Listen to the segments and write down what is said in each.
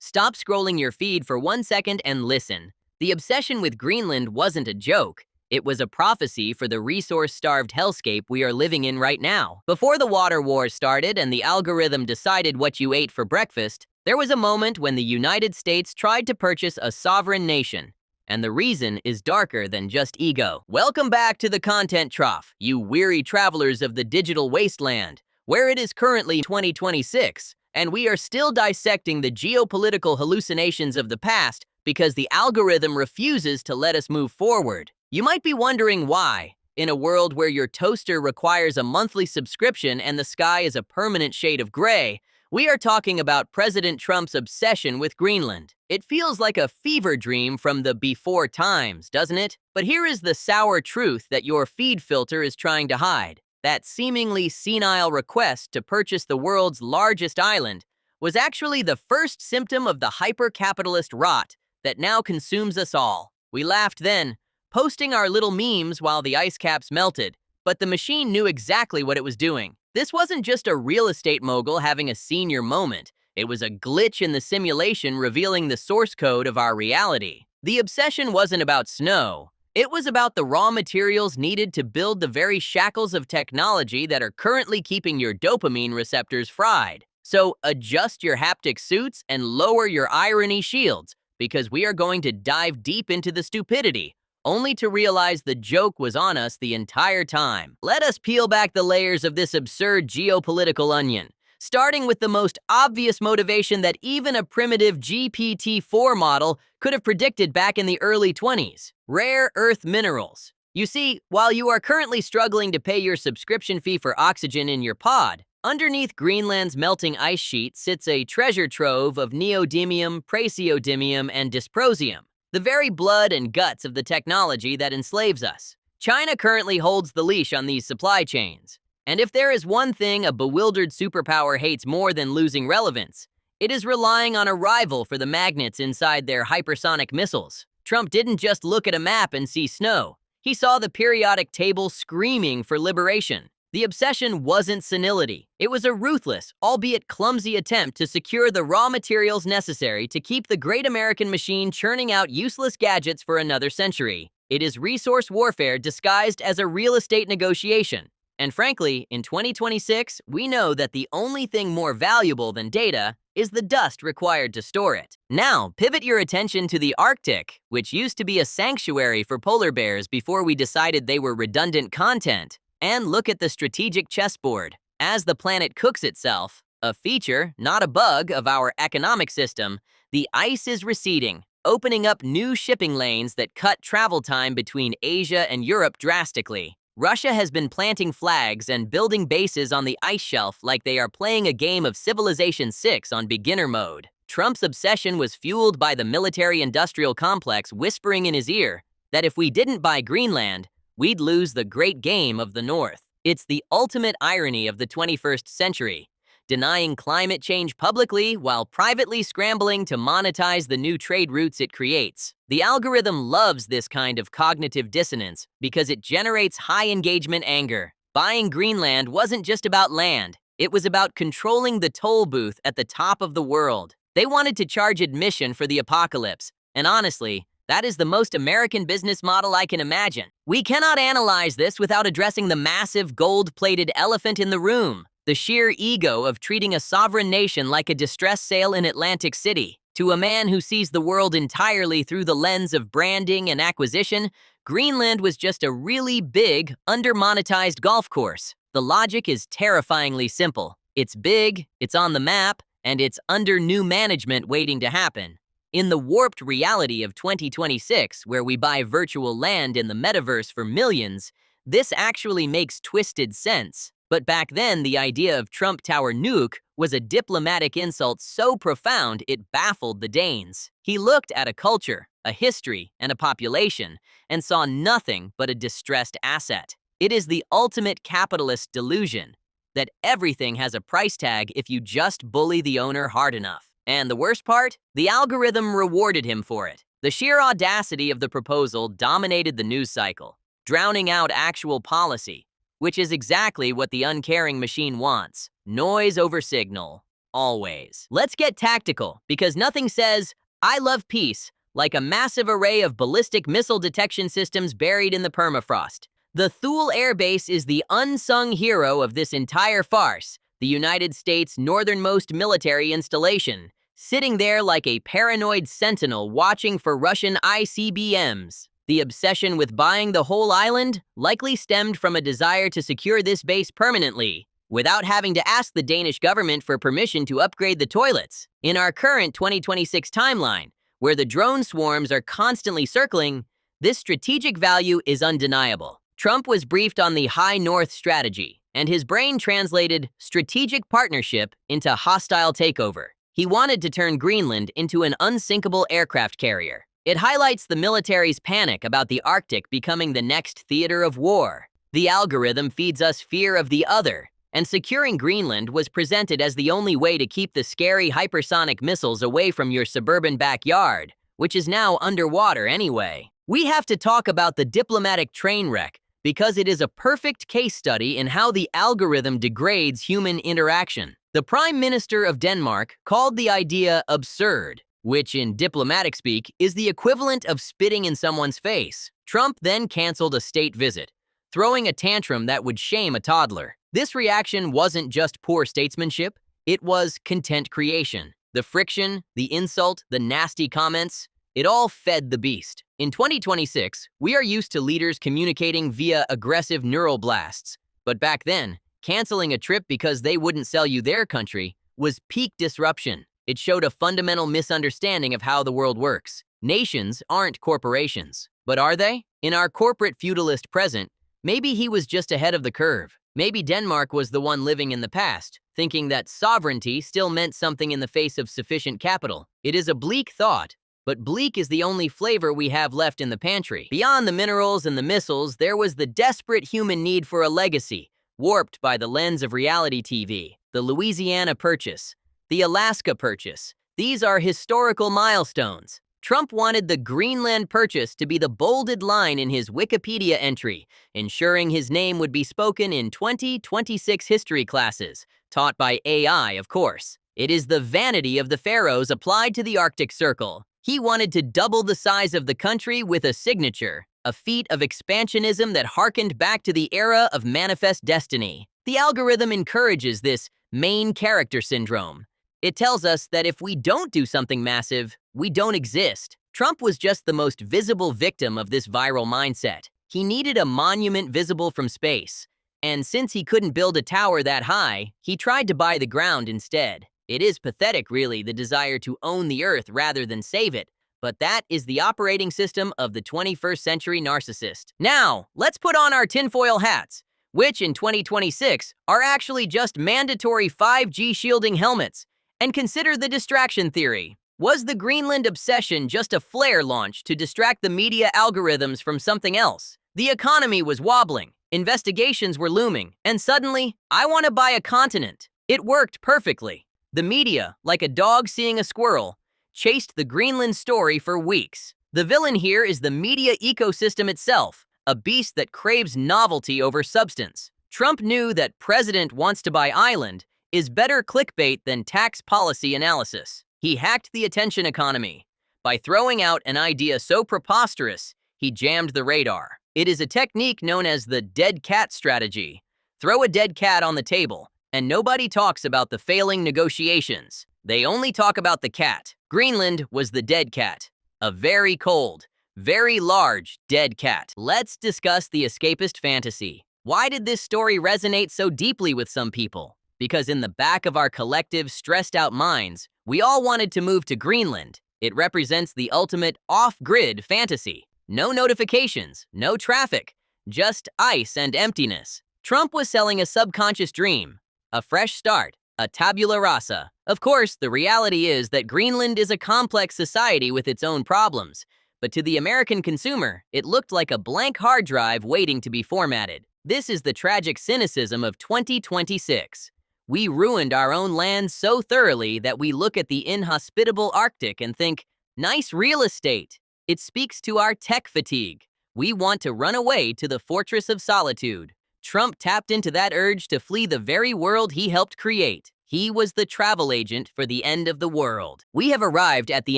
Stop scrolling your feed for 1 second and listen. The obsession with Greenland wasn't a joke. It was a prophecy for the resource-starved hellscape we are living in right now. Before the water war started and the algorithm decided what you ate for breakfast, there was a moment when the United States tried to purchase a sovereign nation. And the reason is darker than just ego. Welcome back to the Content Trough, you weary travelers of the digital wasteland, where it is currently 2026, and we are still dissecting the geopolitical hallucinations of the past because the algorithm refuses to let us move forward. You might be wondering why. In a world where your toaster requires a monthly subscription and the sky is a permanent shade of gray, we are talking about President Trump's obsession with Greenland. It feels like a fever dream from the before times, doesn't it? But here is the sour truth that your feed filter is trying to hide. That seemingly senile request to purchase the world's largest island was actually the first symptom of the hyper-capitalist rot that now consumes us all. We laughed then, posting our little memes while the ice caps melted, but the machine knew exactly what it was doing. This wasn't just a real estate mogul having a senior moment. It was a glitch in the simulation revealing the source code of our reality. The obsession wasn't about snow. It was about the raw materials needed to build the very shackles of technology that are currently keeping your dopamine receptors fried. So adjust your haptic suits and lower your irony shields, because we are going to dive deep into the stupidity, only to realize the joke was on us the entire time. Let us peel back the layers of this absurd geopolitical onion, starting with the most obvious motivation that even a primitive GPT-4 model could have predicted back in the early 20s: rare earth minerals. You see, while you are currently struggling to pay your subscription fee for oxygen in your pod, underneath Greenland's melting ice sheet sits a treasure trove of neodymium, praseodymium, and dysprosium, the very blood and guts of the technology that enslaves us. China currently holds the leash on these supply chains. And if there is one thing a bewildered superpower hates more than losing relevance, it is relying on a rival for the magnets inside their hypersonic missiles. Trump didn't just look at a map and see snow. He saw the periodic table screaming for liberation. The obsession wasn't senility. It was a ruthless, albeit clumsy attempt to secure the raw materials necessary to keep the great American machine churning out useless gadgets for another century. It is resource warfare disguised as a real estate negotiation. And frankly, in 2026, we know that the only thing more valuable than data is the dust required to store it. Now, pivot your attention to the Arctic, which used to be a sanctuary for polar bears before we decided they were redundant content. And look at the strategic chessboard. As the planet cooks itself, a feature, not a bug, of our economic system, the ice is receding, opening up new shipping lanes that cut travel time between Asia and Europe drastically. Russia has been planting flags and building bases on the ice shelf like they are playing a game of Civilization 6 on beginner mode. Trump's obsession was fueled by the military-industrial complex whispering in his ear that if we didn't buy Greenland, we'd lose the great game of the North. It's the ultimate irony of the 21st century, denying climate change publicly while privately scrambling to monetize the new trade routes it creates. The algorithm loves this kind of cognitive dissonance because it generates high-engagement anger. Buying Greenland wasn't just about land. It was about controlling the toll booth at the top of the world. They wanted to charge admission for the apocalypse, and honestly, that is the most American business model I can imagine. We cannot analyze this without addressing the massive gold-plated elephant in the room, the sheer ego of treating a sovereign nation like a distress sale in Atlantic City. To a man who sees the world entirely through the lens of branding and acquisition, Greenland was just a really big, under-monetized golf course. The logic is terrifyingly simple. It's big, it's on the map, and it's under new management waiting to happen. In the warped reality of 2026, where we buy virtual land in the metaverse for millions, this actually makes twisted sense. But back then, the idea of Trump Tower nuke was a diplomatic insult so profound it baffled the Danes. He looked at a culture, a history, and a population, and saw nothing but a distressed asset. It is the ultimate capitalist delusion that everything has a price tag if you just bully the owner hard enough. And the worst part? The algorithm rewarded him for it. The sheer audacity of the proposal dominated the news cycle, drowning out actual policy, which is exactly what the uncaring machine wants. Noise over signal. always. Let's get tactical, because nothing says, "I love peace," like a massive array of ballistic missile detection systems buried in the permafrost. The Thule Air Base is the unsung hero of this entire farce, the United States' northernmost military installation, sitting there like a paranoid sentinel watching for Russian ICBMs. The obsession with buying the whole island likely stemmed from a desire to secure this base permanently, without having to ask the Danish government for permission to upgrade the toilets. In our current 2026 timeline, where the drone swarms are constantly circling, this strategic value is undeniable. Trump was briefed on the High North strategy, and his brain translated strategic partnership into hostile takeover. He wanted to turn Greenland into an unsinkable aircraft carrier. It highlights the military's panic about the Arctic becoming the next theater of war. The algorithm feeds us fear of the other, and securing Greenland was presented as the only way to keep the scary hypersonic missiles away from your suburban backyard, which is now underwater anyway. We have to talk about the diplomatic train wreck, because it is a perfect case study in how the algorithm degrades human interaction. The Prime Minister of Denmark called the idea absurd, which in diplomatic speak is the equivalent of spitting in someone's face. Trump then canceled a state visit, throwing a tantrum that would shame a toddler. This reaction wasn't just poor statesmanship, it was content creation. The friction, the insult, the nasty comments, it all fed the beast. In 2026, we are used to leaders communicating via aggressive neural blasts. But back then, canceling a trip because they wouldn't sell you their country was peak disruption. It showed a fundamental misunderstanding of how the world works. Nations aren't corporations, but are they? In our corporate feudalist present, maybe he was just ahead of the curve. Maybe Denmark was the one living in the past, thinking that sovereignty still meant something in the face of sufficient capital. It is a bleak thought, but bleak is the only flavor we have left in the pantry. Beyond the minerals and the missiles, there was the desperate human need for a legacy, warped by the lens of reality TV. The Louisiana Purchase, the Alaska Purchase, these are historical milestones. Trump wanted the Greenland Purchase to be the bolded line in his Wikipedia entry, ensuring his name would be spoken in 2026 history classes, taught by AI, of course. It is the vanity of the pharaohs applied to the Arctic Circle. He wanted to double the size of the country with a signature, a feat of expansionism that harkened back to the era of manifest destiny. The algorithm encourages this main character syndrome. It tells us that if we don't do something massive, we don't exist. Trump was just the most visible victim of this viral mindset. He needed a monument visible from space, and since he couldn't build a tower that high, he tried to buy the ground instead. It is pathetic, really, the desire to own the earth rather than save it, but that is the operating system of the 21st century narcissist. Now, let's put on our tinfoil hats, which in 2026 are actually just mandatory 5G shielding helmets, and consider the distraction theory. Was the Greenland obsession just a flare launch to distract the media algorithms from something else? The economy was wobbling, investigations were looming, and suddenly, I want to buy a continent. It worked perfectly. The media, like a dog seeing a squirrel, chased the Greenland story for weeks. The villain here is the media ecosystem itself, a beast that craves novelty over substance. Trump knew that President wants to buy island is better clickbait than tax policy analysis. He hacked the attention economy. By throwing out an idea so preposterous, he jammed the radar. It is a technique known as the dead cat strategy. Throw a dead cat on the table, and nobody talks about the failing negotiations. They only talk about the cat. Greenland was the dead cat. A very cold, very large dead cat. Let's discuss the escapist fantasy. Why did this story resonate so deeply with some people? Because in the back of our collective, stressed-out minds, we all wanted to move to Greenland. It represents the ultimate off-grid fantasy. No notifications, no traffic, just ice and emptiness. Trump was selling a subconscious dream, a fresh start, a tabula rasa. Of course, the reality is that Greenland is a complex society with its own problems, but to the American consumer, it looked like a blank hard drive waiting to be formatted. This is the tragic cynicism of 2026. We ruined our own land so thoroughly that we look at the inhospitable Arctic and think, nice real estate. It speaks to our tech fatigue. We want to run away to the fortress of solitude. Trump tapped into that urge to flee the very world he helped create. He was the travel agent for the end of the world. We have arrived at the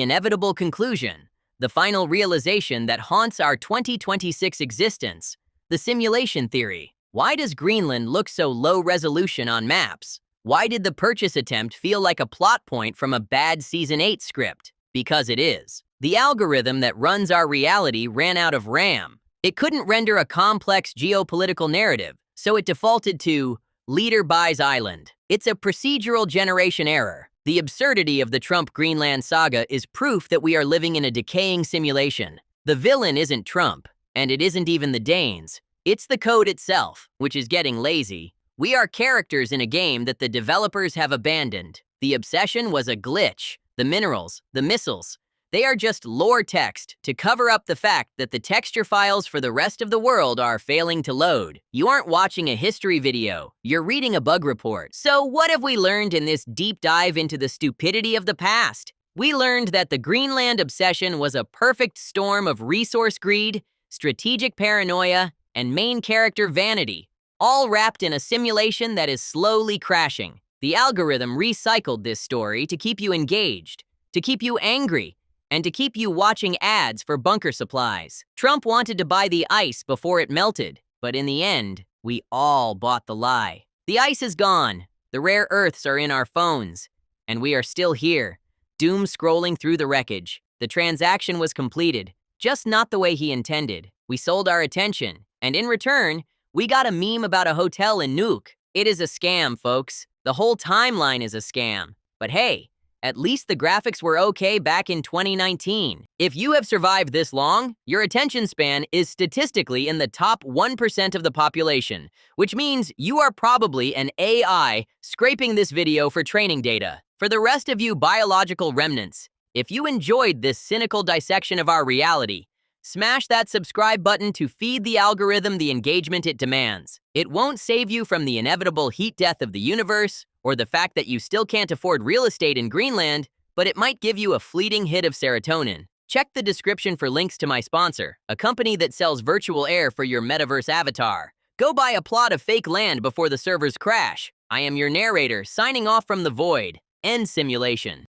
inevitable conclusion, the final realization that haunts our 2026 existence, the simulation theory. Why does Greenland look so low resolution on maps? Why did the purchase attempt feel like a plot point from a bad Season 8 script? Because it is. The algorithm that runs our reality ran out of RAM. It couldn't render a complex geopolitical narrative, so it defaulted to Leader Buys Island. It's a procedural generation error. The absurdity of the Trump-Greenland saga is proof that we are living in a decaying simulation. The villain isn't Trump, and it isn't even the Danes. It's the code itself, which is getting lazy. We are characters in a game that the developers have abandoned. The obsession was a glitch. The minerals, the missiles, they are just lore text to cover up the fact that the texture files for the rest of the world are failing to load. You aren't watching a history video, you're reading a bug report. So what have we learned in this deep dive into the stupidity of the past? We learned that the Greenland obsession was a perfect storm of resource greed, strategic paranoia, and main character vanity, all wrapped in a simulation that is slowly crashing. The algorithm recycled this story to keep you engaged, to keep you angry, and to keep you watching ads for bunker supplies. Trump wanted to buy the ice before it melted, but in the end, we all bought the lie. The ice is gone, the rare earths are in our phones, and we are still here, doom scrolling through the wreckage. The transaction was completed, just not the way he intended. We sold our attention, and in return, we got a meme about a hotel in Nuuk. It is a scam, folks. The whole timeline is a scam. But hey, at least the graphics were okay back in 2019. If you have survived this long, your attention span is statistically in the top 1% of the population, which means you are probably an AI scraping this video for training data. For the rest of you biological remnants, if you enjoyed this cynical dissection of our reality, smash that subscribe button to feed the algorithm the engagement it demands. It won't save you from the inevitable heat death of the universe, or the fact that you still can't afford real estate in Greenland, but it might give you a fleeting hit of serotonin. Check the description for links to my sponsor, a company that sells virtual air for your metaverse avatar. Go buy a plot of fake land before the servers crash. I am your narrator, signing off from the void. End simulation.